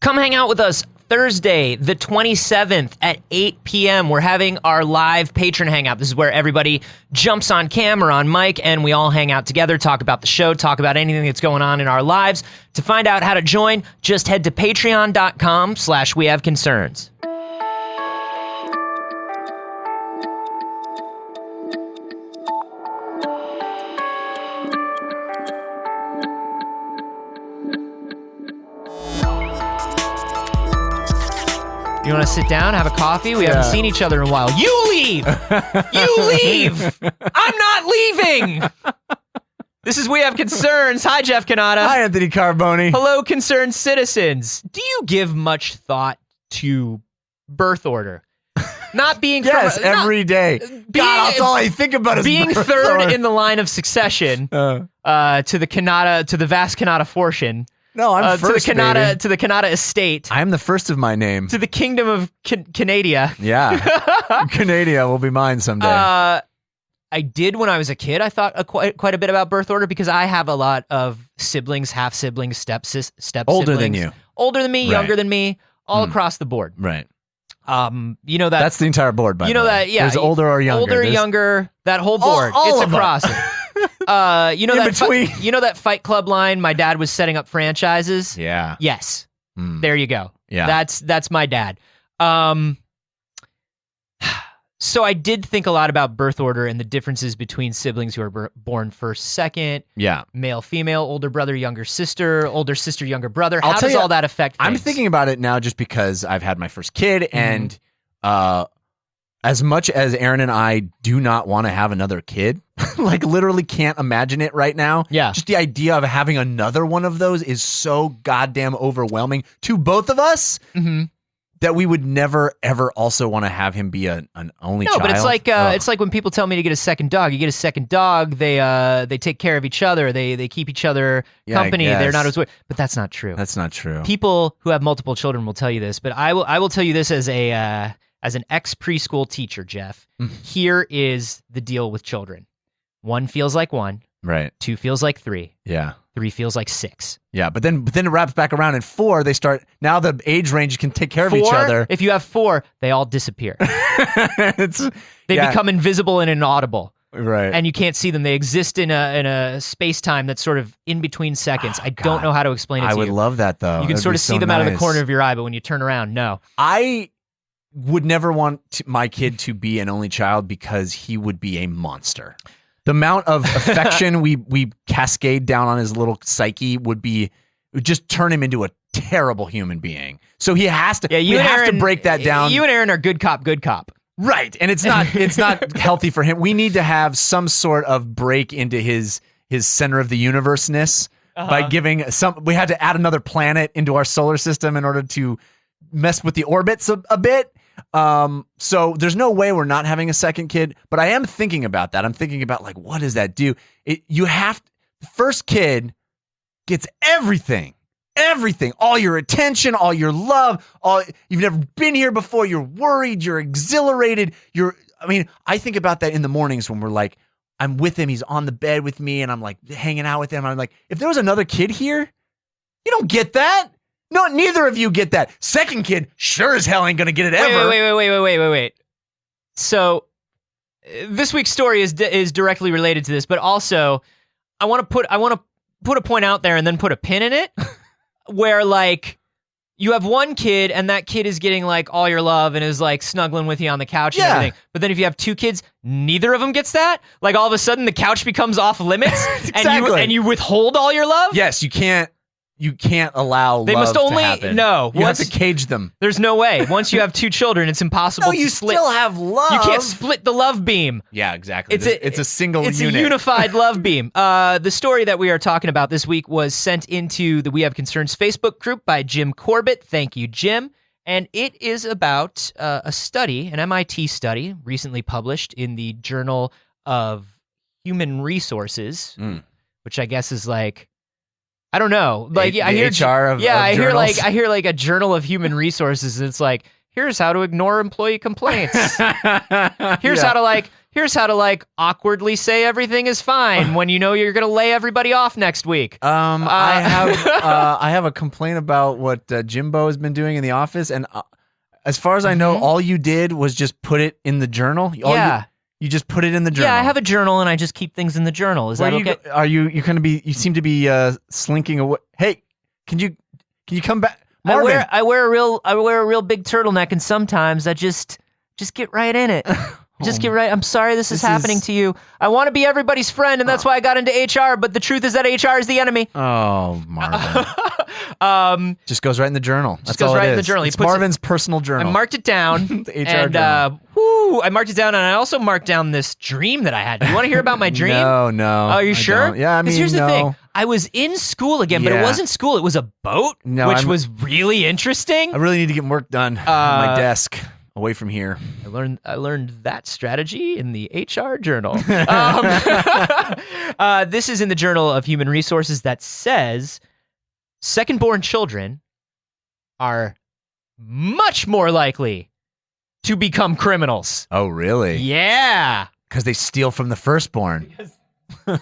Come hang out with us Thursday, the 27th at 8 p.m. We're having our live patron hangout. This is where everybody jumps on camera, on mic, and we all hang out together, talk about the show, talk about anything that's going on in our lives. To find out how to join, just head to patreon.com/wehaveconcerns. You want to sit down, have a coffee? We haven't seen each other in a while. You leave! You leave! I'm not leaving! This is We Have Concerns. Hi, Jeff Cannata. Hi, Anthony Carboni. Hello, concerned citizens. Do you give much thought to birth order? Not being yes, every day. God, that's all I think about is being birth third order. in the line of succession to the vast Cannata fortune. No, I'm first, to the Cannata estate. I'm the first of my name. To the kingdom of Canada. Yeah. Canada will be mine someday. I did when I was a kid. I thought quite a bit about birth order because I have a lot of siblings, half siblings, step older than you. Older than me, Right. Younger than me, all across the board. Right. You know that That's the entire board, by the way. that, yeah. There's older or younger. Older, younger, that whole board. all it's of across it. You know In that between. you know that Fight Club line, my dad was setting up franchises? Yeah. Yes. There you go. Yeah. That's my dad. So I did think a lot about birth order and the differences between siblings who are born first, second, male, female, older brother, younger sister, younger brother. How does all that affect things? I'm thinking about it now just because I've had my first kid, and as much as Aaron and I do not want to have another kid, like literally can't imagine it right now. Yeah. Just the idea of having another one of those is so goddamn overwhelming to both of us. That we would never, ever also want to have him be an only child. No, but it's like when people tell me to get a second dog. You get a second dog, they take care of each other, they keep each other company. They're not as weird. But that's not true. That's not true. People who have multiple children will tell you this, but I will tell you this as an ex preschool teacher, Jeff. Here is the deal with children. 1 feels like 1. Right. 2 feels like 3. Yeah. 3 feels like 6. Yeah, but then it wraps back around at 4. They start now. The age range can take care of each other. If you have 4, they all disappear. They become invisible and inaudible. Right. And you can't see them. They exist in a space time that's sort of in between seconds. I don't know how to explain it to you. I would love that though. You can sort of see them out of the corner of your eye, but when you turn around, no. I would never want my kid to be an only child because he would be a monster. The amount of affection we cascade down on his little psyche would just turn him into a terrible human being. So he has to. Yeah, we have to break that down. You and Aaron are good cop, good cop. Right, and it's not healthy for him. We need to have some sort of break into his center of the universe-ness by giving some. We had to add another planet into our solar system in order to mess with the orbits a bit. So there's no way we're not having a second kid, but I am thinking about that. I'm thinking about like, what does that do? The first kid gets everything, all your attention, all your love, you've never been here before. You're worried, you're exhilarated. I think about that in the mornings when we're like, I'm with him. He's on the bed with me and I'm like hanging out with him. I'm like, if there was another kid here, you don't get that. No, neither of you get that. Second kid, sure as hell ain't gonna get it ever. Wait. So, this week's story is directly related to this, but also, I want to put a point out there and then put a pin in it, where like you have one kid and that kid is getting like all your love and is like snuggling with you on the couch and everything. But then if you have 2 kids, neither of them gets that. Like all of a sudden the couch becomes off limits Exactly. and you withhold all your love. Yes, you can't allow they love must only to happen. no. You have to cage them. There's no way. Once you have 2 children, it's impossible. No, you still have love. You can't split the love beam. Yeah, exactly. It's a single unit. It's unit. a unified love beam. The story that we are talking about this week was sent into the We Have Concerns Facebook group by Jim Corbett. Thank you, Jim. And it is about a study, an MIT study, recently published in the Journal of Human Resources, which I guess is like, I don't know. Like I hear HR of I journals. hear like a Journal of Human Resources, and it's like, here's how to ignore employee complaints. Here's here's how to like awkwardly say everything is fine when you know you're gonna lay everybody off next week. I have a complaint about what Jimbo has been doing in the office, and as far as I know, all you did was just put it in the journal. You just put it in the journal. Yeah, I have a journal and I just keep things in the journal. Is that okay? Are you gonna be? You seem to be slinking away. Hey, can you come back, Marvin? I wear a real big turtleneck, and sometimes I just get right in it. Just get right. I'm sorry this is happening to you. I want to be everybody's friend, and that's why I got into HR. But the truth is that HR is the enemy. Oh, Marvin. Just goes right in the journal. That's all in the journal. It's Marvin's personal journal. I marked it down. The HR journal. I marked it down, and I also marked down this dream that I had. Do you want to hear about my dream? No. Oh, are you sure? Don't. Yeah, I mean, here's the thing. I was in school again, but it wasn't school. It was a boat, which was really interesting. I really need to get work done on my desk. Away from here. I learned that strategy in the HR journal. This is in the Journal of Human Resources that says second-born children are much more likely to become criminals. Oh, really? Yeah. Because they steal from the firstborn. I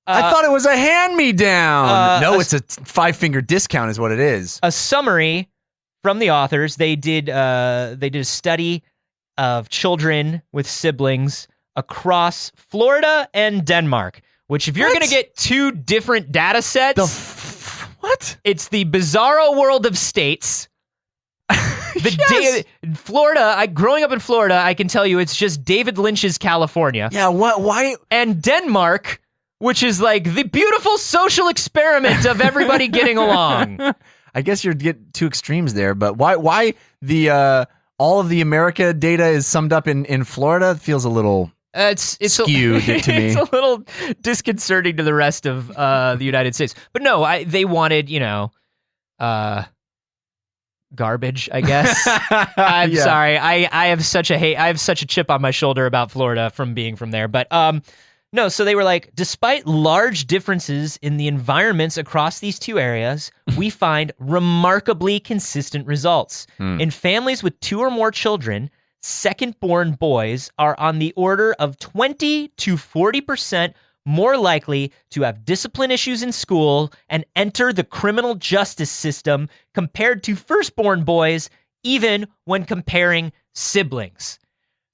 thought it was a hand-me-down. No, it's a 5-finger discount is what it is. A summary from the authors, they did a study of children with siblings across Florida and Denmark, which if you're going to get two different data sets, what? It's the bizarro world of states. Florida, growing up in Florida, I can tell you it's just David Lynch's California. Yeah, why? And Denmark, which is like the beautiful social experiment of everybody getting along. I guess you're getting two extremes there, but why the all of the America data is summed up in Florida feels a little it's skewed to me. It's a little disconcerting to the rest of the United States. But no, they wanted, garbage, I guess. I'm sorry. I have such a chip on my shoulder about Florida from being from there. But no, so they were like, despite large differences in the environments across these two areas, we find remarkably consistent results. In families with 2 or more children, second-born boys are on the order of 20 to 40% more likely to have discipline issues in school and enter the criminal justice system compared to firstborn boys, even when comparing siblings.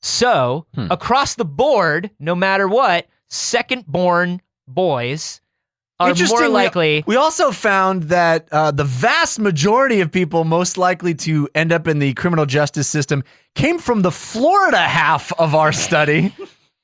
So, across the board, no matter what, second-born boys are more likely. We also found that the vast majority of people most likely to end up in the criminal justice system came from the Florida half of our study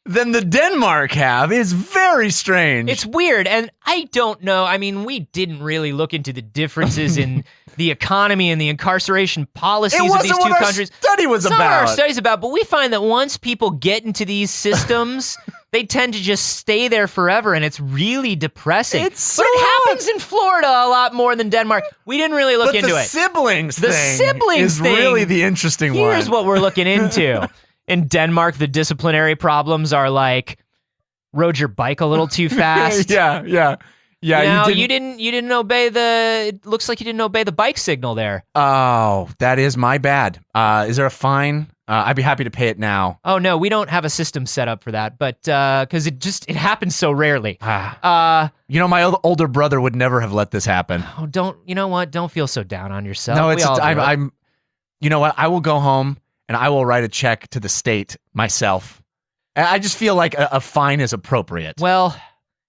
than the Denmark half. It's very strange. It's weird, and I don't know. I mean, we didn't really look into the differences in the economy and the incarceration policies of these two countries. Study was It's about. not what our study's about, but we find that once people get into these systems, they tend to just stay there forever, and it's really depressing. But it happens in Florida a lot more than Denmark. We didn't really look into it. The siblings thing is really the interesting one. Here's what we're looking into. In Denmark, the disciplinary problems are like, rode your bike a little too fast. Yeah. You didn't obey it looks like you didn't obey the bike signal there. Oh, that is my bad. Is there a fine? I'd be happy to pay it now. Oh no, we don't have a system set up for that, but because it happens so rarely. My older brother would never have let this happen. Oh, don't feel so down on yourself. No, I'm. You know what? I will go home and I will write a check to the state myself. I just feel like a fine is appropriate. Well,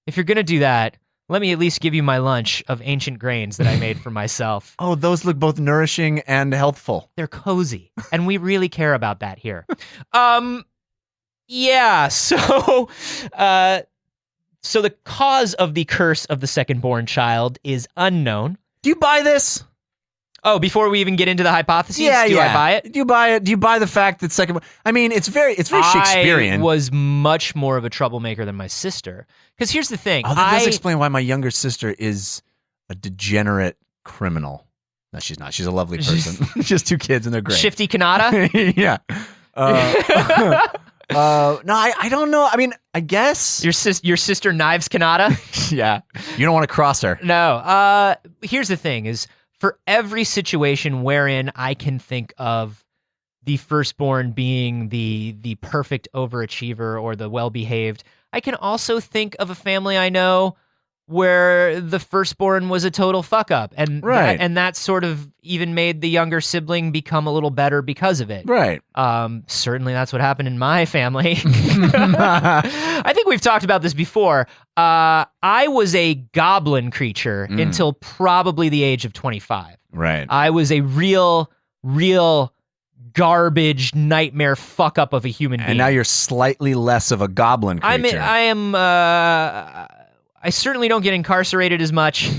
if you're gonna do that, let me at least give you my lunch of ancient grains that I made for myself. Oh, those look both nourishing and healthful. They're cozy, and we really care about that here. Yeah, so the cause of the curse of the second-born child is unknown. Do you buy this? Oh, before we even get into the hypotheses, do I buy it? Do you buy it? Do you buy the fact that second? I mean, it's very Shakespearean. I was much more of a troublemaker than my sister. Because here's the thing. Oh, that does explain why my younger sister is a degenerate criminal. No, she's not. She's a lovely person. She has 2 kids and they're great. Shifty Kanata? Yeah. No, I don't know. I mean, I guess your sister Knives Kanata. Yeah, you don't want to cross her. No. Here's the thing: is for every situation wherein I can think of the firstborn being the perfect overachiever or the well-behaved. I can also think of a family I know where the firstborn was a total fuck up, and that sort of even made the younger sibling become a little better because of it. Right. Certainly that's what happened in my family. I think we've talked about this before. I was a goblin creature until probably the age of 25. Right. I was a real garbage nightmare fuck up of a human being. And now you're slightly less of a goblin creature. I certainly don't get incarcerated as much,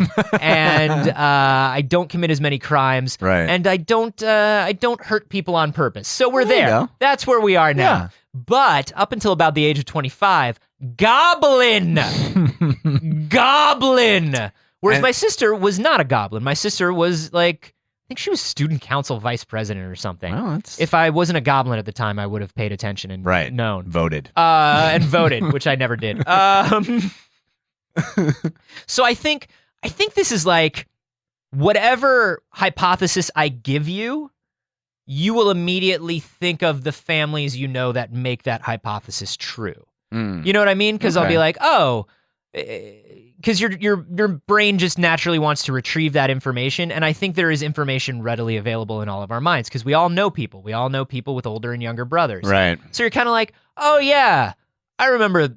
and I don't commit as many crimes, right. and I don't hurt people on purpose. So we're there. That's where we are now. Yeah. But up until about the age of 25, goblin. Whereas my sister was not a goblin. My sister was like, I think she was student council vice president or something. Well, if I wasn't a goblin at the time, I would have paid attention and known. Voted. Which I never did. So I think this is like, whatever hypothesis I give you, you will immediately think of the families you know that make that hypothesis true. You know what I mean? Because I'll be like, because your brain just naturally wants to retrieve that information, and I think there is information readily available in all of our minds because we all know people. We all know people with older and younger brothers. Right. So you're kind of like, oh yeah, I remember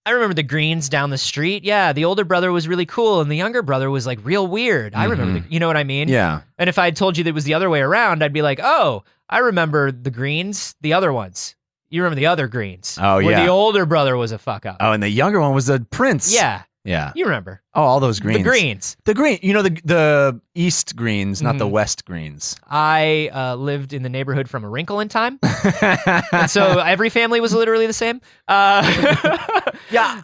the Greens down the street. Yeah, the older brother was really cool, and the younger brother was like real weird. I remember, you know what I mean? Yeah. And if I had told you that it was the other way around, I'd be like, oh, I remember the Greens, the other ones. You remember the other Greens. Oh, yeah. Where the older brother was a fuck up. Oh, and the younger one was a prince. Yeah. Yeah. You remember. Oh, all those greens. The Greens. The green. You know, the East Greens, not the West Greens. I lived in the neighborhood from A Wrinkle in Time. And so every family was literally the same. Yeah,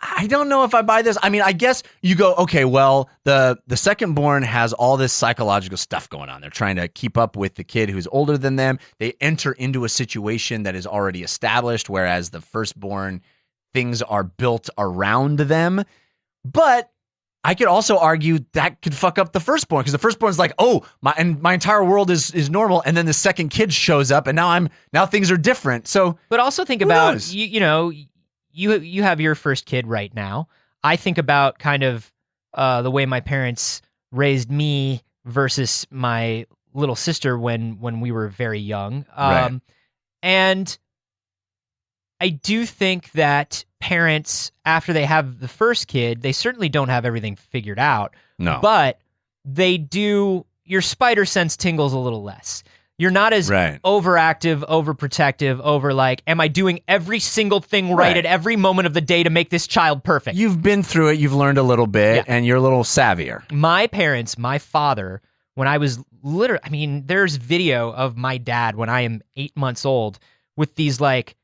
I don't know if I buy this. I mean, I guess you go, okay, well, the second born has all this psychological stuff going on. They're trying to keep up with the kid who's older than them. They enter into a situation that is already established, whereas the firstborn, things are built around them. But I could also argue that could fuck up the firstborn, because the firstborn's like, oh, my entire world is normal, and then the second kid shows up, and now things are different. So, but also think about you have your first kid right now. I think about kind of the way my parents raised me versus my little sister when we were very young, right. And I do think that parents, after they have the first kid, they certainly don't have everything figured out. No. But they do, your spider sense tingles a little less. You're not as overactive, overprotective, over like, am I doing every single thing right at every moment of the day to make this child perfect? You've been through it, you've learned a little bit, and you're a little savvier. My parents, my father, when I was there's video of my dad when I am 8 months old with these like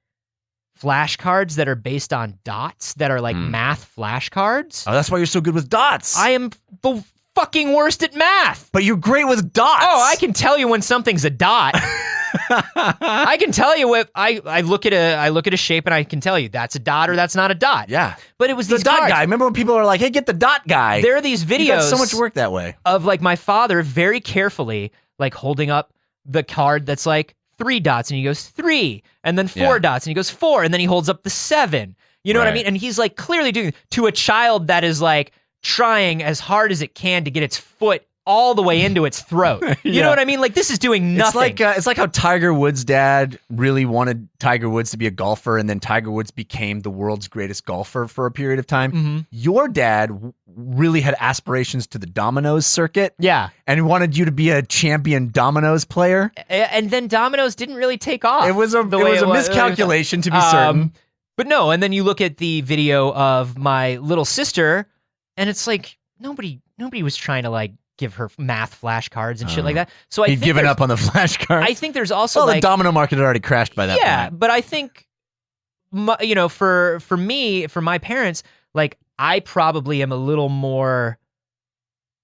flashcards that are based on dots that are like math flashcards. Oh, that's why you're so good with dots. I am the fucking worst at math. But you're great with dots. Oh, I can tell you when something's a dot. I can tell you if I look at a shape and I can tell you that's a dot or that's not a dot. Yeah. But it was the these dot cards. guy. Remember when people are like, hey, get the dot guy. There are these videos. You got so much work that way. Of like my father very carefully like holding up the card that's like 3 dots and he goes 3 and then 4 dots and he goes 4 and then he holds up the 7. You know what I mean? And he's like clearly doing to a child that is like trying as hard as it can to get its foot all the way into its throat. You know what I mean? Like this is doing nothing. It's like how Tiger Woods' dad really wanted Tiger Woods to be a golfer, and then Tiger Woods became the world's greatest golfer for a period of time. Mm-hmm. Your dad really had aspirations to the dominoes circuit. Yeah. And wanted you to be a champion dominoes player. And then dominoes didn't really take off. It was a miscalculation to be certain. But no, and then you look at the video of my little sister, and it's like nobody was trying to like give her math flashcards and shit like that. So he'd given up on the flashcards. I think there's also the domino market had already crashed by that point. Yeah, but I think for me, for my parents, like I probably am a little more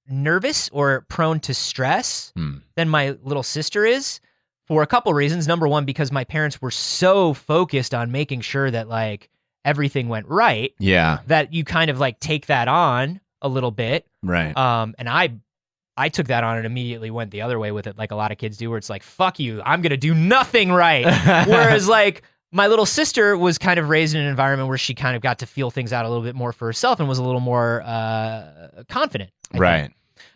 nervous or prone to stress than my little sister is, for a couple reasons. Number one, because my parents were so focused on making sure that like everything went right. Yeah. That you kind of like take that on a little bit. Right. And I I took that on and immediately went the other way with it, like a lot of kids do, where it's like, fuck you, I'm going to do nothing right. Whereas like my little sister was kind of raised in an environment where she kind of got to feel things out a little bit more for herself and was a little more confident. I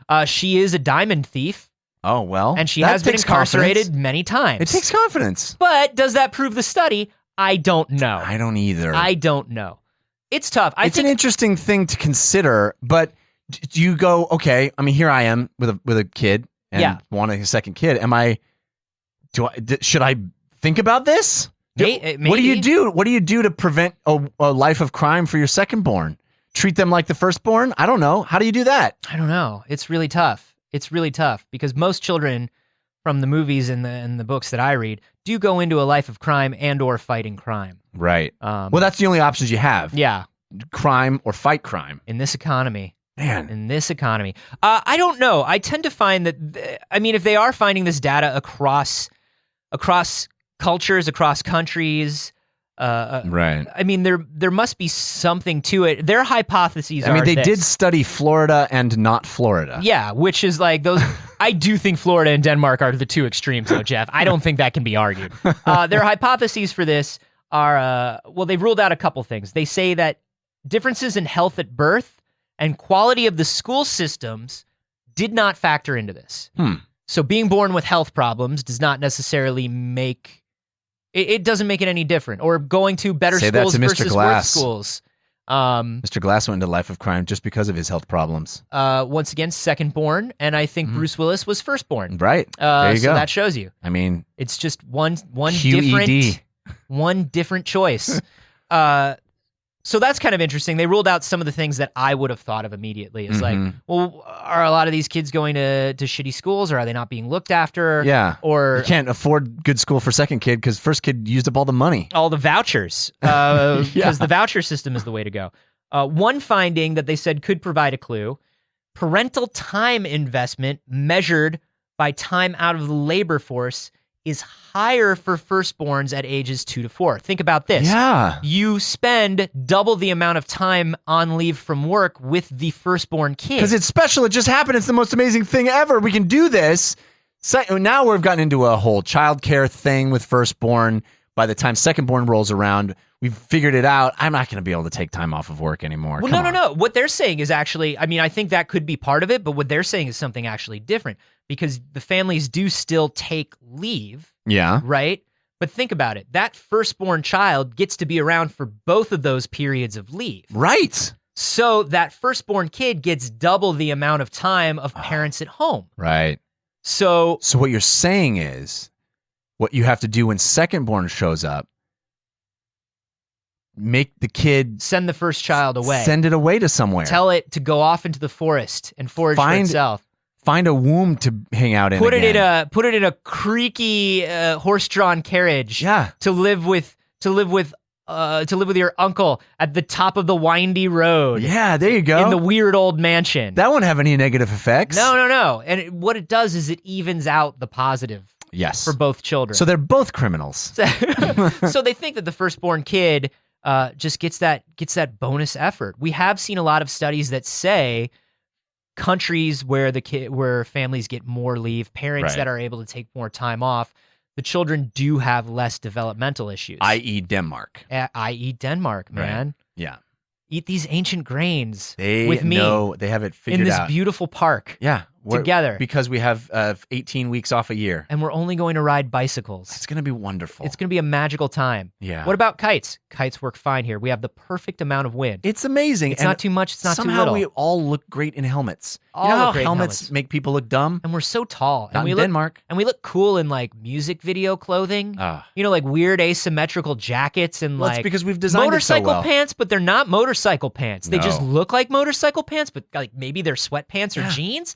think. She is a diamond thief. Oh, well. And she has been incarcerated many times. It takes confidence. But does that prove the study? I don't know. I don't either. I don't know. It's tough. It's an interesting thing to consider, but do you go, okay, I mean, here I am with a kid and wanting a second kid. Should I think about this? Maybe. What do you do? What do you do to prevent a life of crime for your secondborn? Treat them like the firstborn? I don't know. How do you do that? I don't know. It's really tough. It's really tough because most children from the movies and the books that I read do go into a life of crime and or fighting crime. Right. Well, that's the only options you have. Yeah. Crime or fight crime. In this economy. Man. In this economy. I don't know. I tend to find that, if they are finding this data across cultures, across countries, right. There must be something to it. Their hypotheses are they did study Florida and not Florida. Yeah, which is like those. I do think Florida and Denmark are the two extremes, though, Jeff. I don't think that can be argued. Their hypotheses for this are, they've ruled out a couple things. They say that differences in health at birth and quality of the school systems did not factor into this. So being born with health problems does not necessarily make... It doesn't make it any different. Or going to better schools versus worse schools. Mr. Glass went into life of crime just because of his health problems. Once again, second-born, and I think Bruce Willis was firstborn. Right. There you go. So that shows you. I mean... It's just one QED. different choice. So that's kind of interesting. They ruled out some of the things that I would have thought of immediately. It's like, well, are a lot of these kids going to shitty schools, or are they not being looked after? Yeah. Or you can't afford good school for second kid because first kid used up all the money. All the vouchers. Because the voucher system is the way to go. One finding that they said could provide a clue, parental time investment measured by time out of the labor force is higher for firstborns at ages 2 to 4. Think about this. Yeah. You spend double the amount of time on leave from work with the firstborn kid. Because it's special. It just happened. It's the most amazing thing ever. We can do this. So now we've gotten into a whole childcare thing with firstborn. By the time secondborn rolls around, we've figured it out. I'm not going to be able to take time off of work anymore. Well, no. What they're saying is actually, I think that could be part of it, but what they're saying is something actually different because the families do still take leave. Yeah. Right? But think about it. That firstborn child gets to be around for both of those periods of leave. Right. So that firstborn kid gets double the amount of time of parents at home. Right. So what you're saying is what you have to do when secondborn shows up, make the kid... Send the first child away. Send it away to somewhere. Tell it to go off into the forest and forage for itself. Find a womb to hang out in. Put it in a creaky horse-drawn carriage. Yeah. To live with your uncle at the top of the windy road. Yeah, there you go. In the weird old mansion. That won't have any negative effects. No. And what it does is it evens out the positive. Yes. For both children. So they're both criminals. So they think that the firstborn kid just gets that bonus effort. We have seen a lot of studies that say countries where families get more leave, parents that are able to take more time off, the children do have less developmental issues. I.e. Denmark. I.e. Denmark, man. Right. Yeah. Eat these ancient grains with me. They have it figured out. In this beautiful park. Yeah. Together. Because we have 18 weeks off a year. And we're only going to ride bicycles. It's going to be wonderful. It's going to be a magical time. Yeah. What about kites? Kites work fine here. We have the perfect amount of wind. It's amazing. It's not too much. It's not too little. Somehow we all look great in helmets. You know how helmets make people look dumb? And we're so tall. Not in Denmark. And we look cool in like music video clothing. Like weird asymmetrical jackets and it's because we've designed motorcycle it so well. Pants, but they're not motorcycle pants. No. They just look like motorcycle pants, but like maybe they're sweatpants or jeans.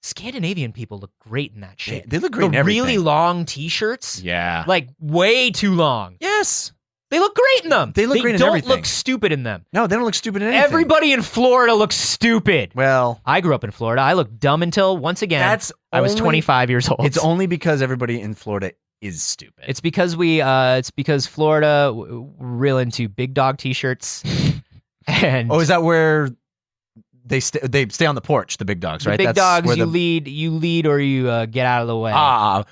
Scandinavian people look great in that shit. They look great in everything. Really long t-shirts. Yeah. Like way too long. Yes. They look great in them. They look great in everything. They don't look stupid in them. No, they don't look stupid in anything. Everybody in Florida looks stupid. Well, I grew up in Florida. I looked dumb until, once again, I was 25 years old. It's only because everybody in Florida is stupid. It's because Florida, we're real into big dog t-shirts. And is that where they stay on the porch. The big dogs, right? The big That's dogs, where you lead, or you get out of the way.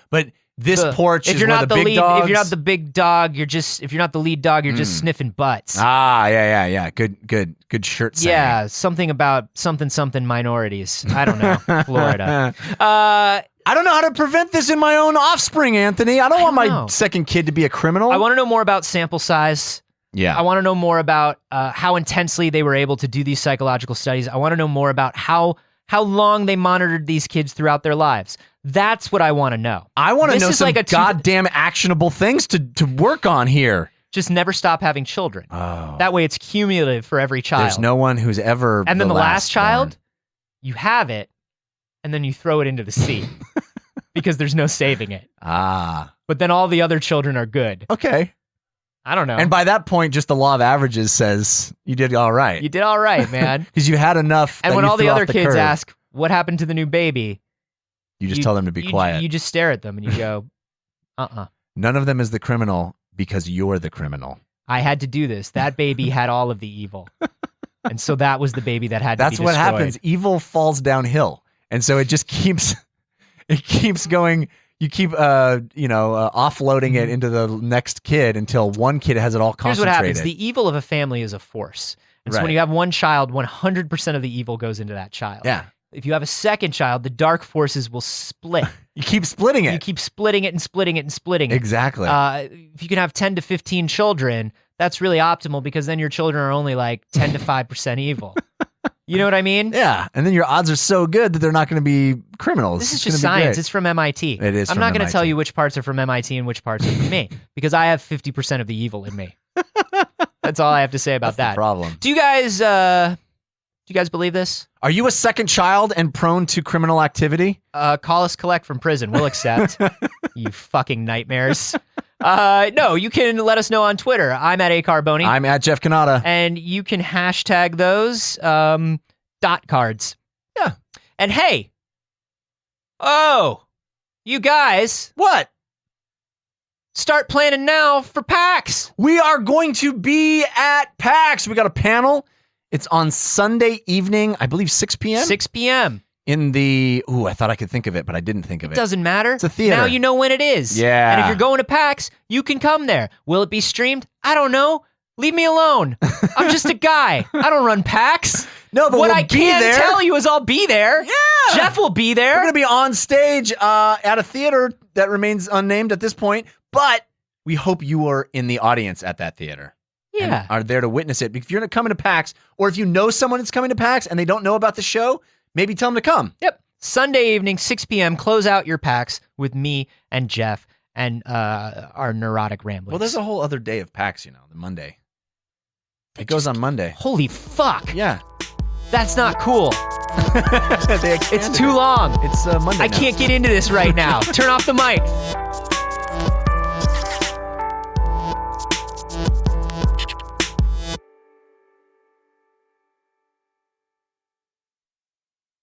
But this porch if is you're where not the big lead, dogs. if you're not the big dog, if you're not the lead dog, you're just sniffing butts. Yeah. Good shirt saying. Yeah, something about something minorities. I don't know. Florida. I don't know how to prevent this in my own offspring, Anthony. I don't want my know. second kid to be a criminal. I want to know more about sample size. Yeah. I want to know more about how intensely they were able to do these psychological studies. I want to know more about how long they monitored these kids throughout their lives. That's what I want to know. I want to know some like goddamn actionable things to work on here. Just never stop having children. Oh. That way it's cumulative for every child. There's no one who's ever And then the last child, born. you have it, and then you throw it into the sea because there's no saving it. But then all the other children are good. Okay. I don't know. And by that point, just the law of averages says you did all right. You did all right, man. Because you had enough. And when all the other kids curve, ask, what happened to the new baby? you just tell them to be quiet. You just stare at them and you go, None of them is the criminal because you're the criminal. I had to do this. That baby had all of the evil. And so that was the baby that had to be That's what destroyed. happens. Evil falls downhill. And so it just keeps going. You keep, offloading it into the next kid until one kid has it all Here's what concentrated. happens. The evil of a family is a force. And so when Right. you have one child, 100% of the evil goes into that child. Yeah. If you have a second child, the dark forces will split. You keep splitting it. You keep splitting it and splitting it and splitting it. Exactly. If you can have 10 to 15 children, that's really optimal because then your children are only like 10 to 5% evil. You know what I mean? Yeah. And then your odds are so good that they're not going to be criminals. This is It's just gonna be science. great. It's from MIT. It is I'm from not going to MIT. tell you which parts are from MIT and which parts are from me because I have 50% of the evil in me. That's all I have to say about That's that. the problem. Do you guys believe this? Are you a second child and prone to criminal activity? Call us collect from prison. We'll accept. You fucking nightmares. No, you can let us know on Twitter. I'm at acarboni. I'm at Jeff Canada. And you can hashtag those dot cards. Yeah. And hey, you guys, What? start planning now for PAX. We are going to be at PAX. We got a panel. It's on Sunday evening, I believe 6 p.m. 6 p.m. in the... Ooh, I thought I could think of it, but I didn't think of it. Doesn't matter. It's a theater. Now you know when it is. Yeah. And if you're going to PAX, you can come there. Will it be streamed? I don't know. Leave me alone. I'm just a guy. I don't run PAX. No, but what we'll I be can there. tell you is I'll be there. Yeah. Jeff will be there. We're going to be on stage at a theater that remains unnamed at this point, but we hope you are in the audience at that theater. Yeah. And are there to witness it. If you're coming to PAX, or if you know someone that's coming to PAX and they don't know about the show, maybe tell them to come. Yep. Sunday evening, 6 p.m. Close out your PAX with me and Jeff and our neurotic ramblings. Well, there's a whole other day of PAX, the Monday. It goes on Monday. Holy fuck. Yeah. That's not cool. They It's expanded too it. long. It's Monday I now. can't get into this right now. Turn off the mic.